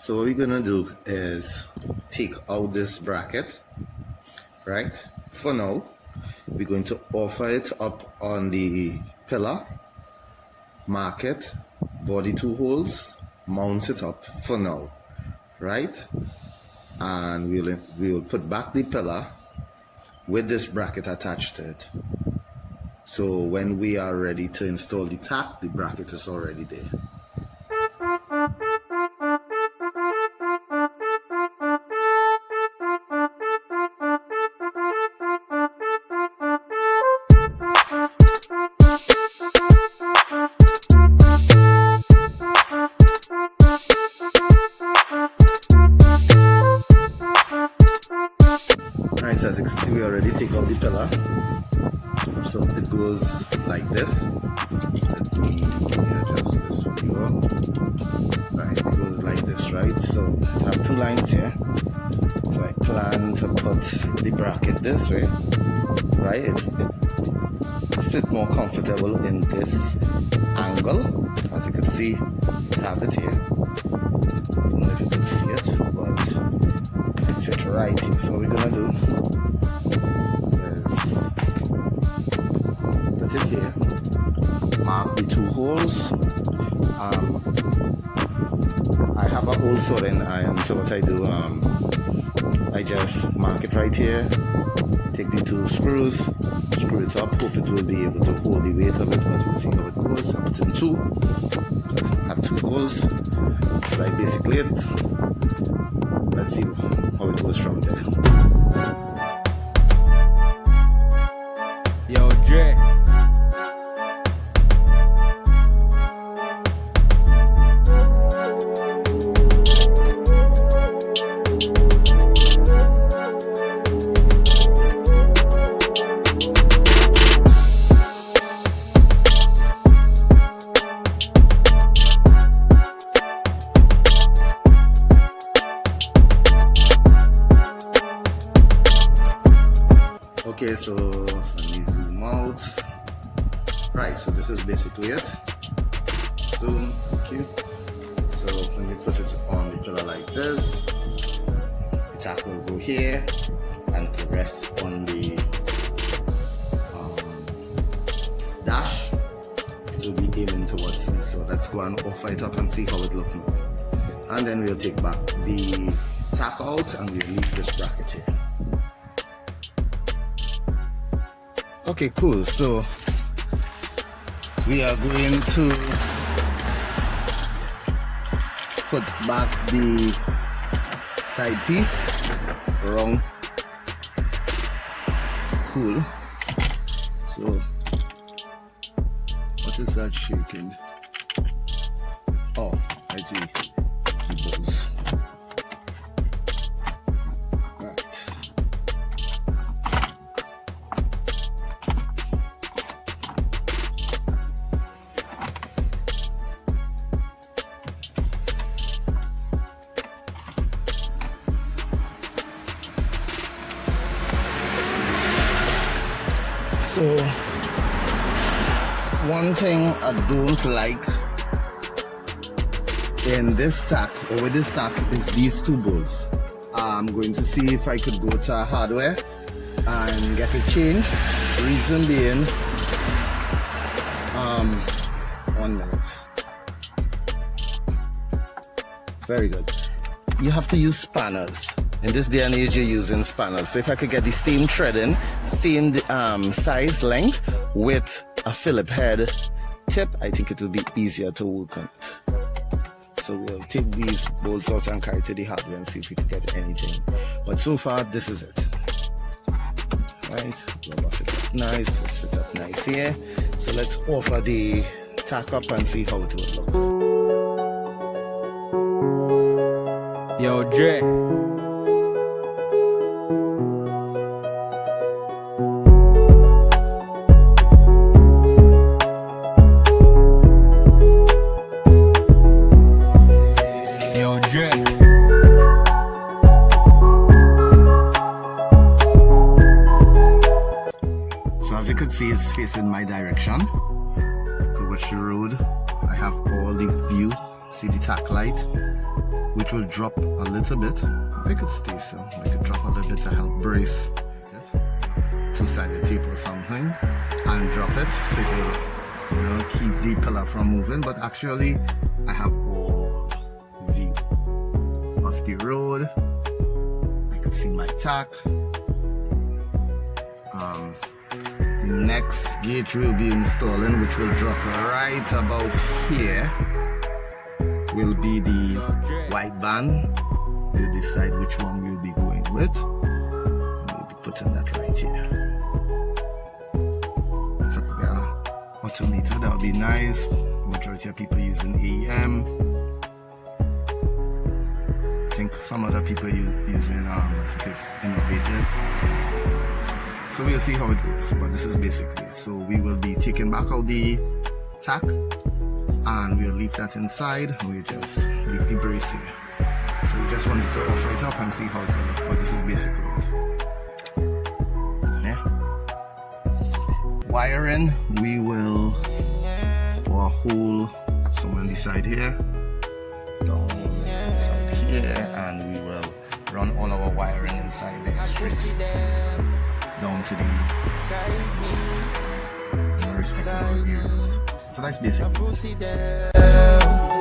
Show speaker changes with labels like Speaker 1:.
Speaker 1: So what we're gonna do is take out this bracket, right? For now, we're going to offer it up on the pillar, mark it, body 2 holes, mount it up for now, right? And we will put back the pillar with this bracket attached to it. So when we are ready to install the tach, the bracket is already there. Alright, so as you can see, we already take out the pillar. So it goes like this. Let me adjust this for you all. Right, it goes like this, right? So I have 2 lines here. So I plan to put the bracket this way, right? It sits more comfortable in this angle. As you can see, I have it here. Don't know if you can see it, but it fits right here. So what we're gonna do is put it here, mark the 2 holes. I have a hole soldering iron, so what I do, I just mark it right here, take the 2 screws, screw it up, hope it will be able to hold the weight of it, but we'll see how it goes. I put in 2, have 2 holes, so like basically it. Let's see how it goes from there.
Speaker 2: Yo, Dre.
Speaker 1: Okay, so let me zoom out. Right, so this is basically it. Zoom, thank you. So let me put it on the pillar like this. The tach will go here and it will rest on the dash. It will be aiming towards me. So let's go and offer it up and see how it looks now. And then we'll take back the tach out and we'll leave this bracket here. Okay, cool. So we are going to put back the side piece wrong. Cool. So what is that shaking? Oh, I see the balls. So one thing I don't like in this tach or with this tach is these 2 bolts. I'm going to see if I could go to hardware and get it changed. Reason being, 1 minute. Very good. You have to use spanners. In this day and age, you're using spanners. So if I could get the same threading, same size, length, with a Phillip head tip, I think it will be easier to work on it. So we'll take these bolts out and carry to the hardware and see if we can get anything. But so far, this is it. Right, rubber fit up nice, let's fit up nice here. So let's offer the tach up and see how it will look.
Speaker 2: Yo, Dre.
Speaker 1: As you can see, it's facing my direction. To watch the road. I have all the view. See the tach light. which will drop a little bit. Make it stay so. Make it drop a little bit to help brace it. Two-sided tape or something, and drop it so it will, keep the pillar from moving. But actually, I have all view of the road. I can see my tach. The next gauge we'll be installing, which will drop right about here, will be the white band. We'll decide which one we'll be going with, and we'll be putting that right here. If I could get an Autometer, that would be nice. Majority of people using AEM. I think some other people using I think it's innovative. So we'll see how it goes, but this is basically it. So we will be taking back out the tach, and we'll leave that inside, and we'll just leave the brace here. So we just wanted to offer it up and see how it will look, but this is basically it. Yeah. Wiring, we will bore a hole somewhere on the side here, down inside here, and we will run all our wiring inside there straight down to the respective areas. So that's basically it.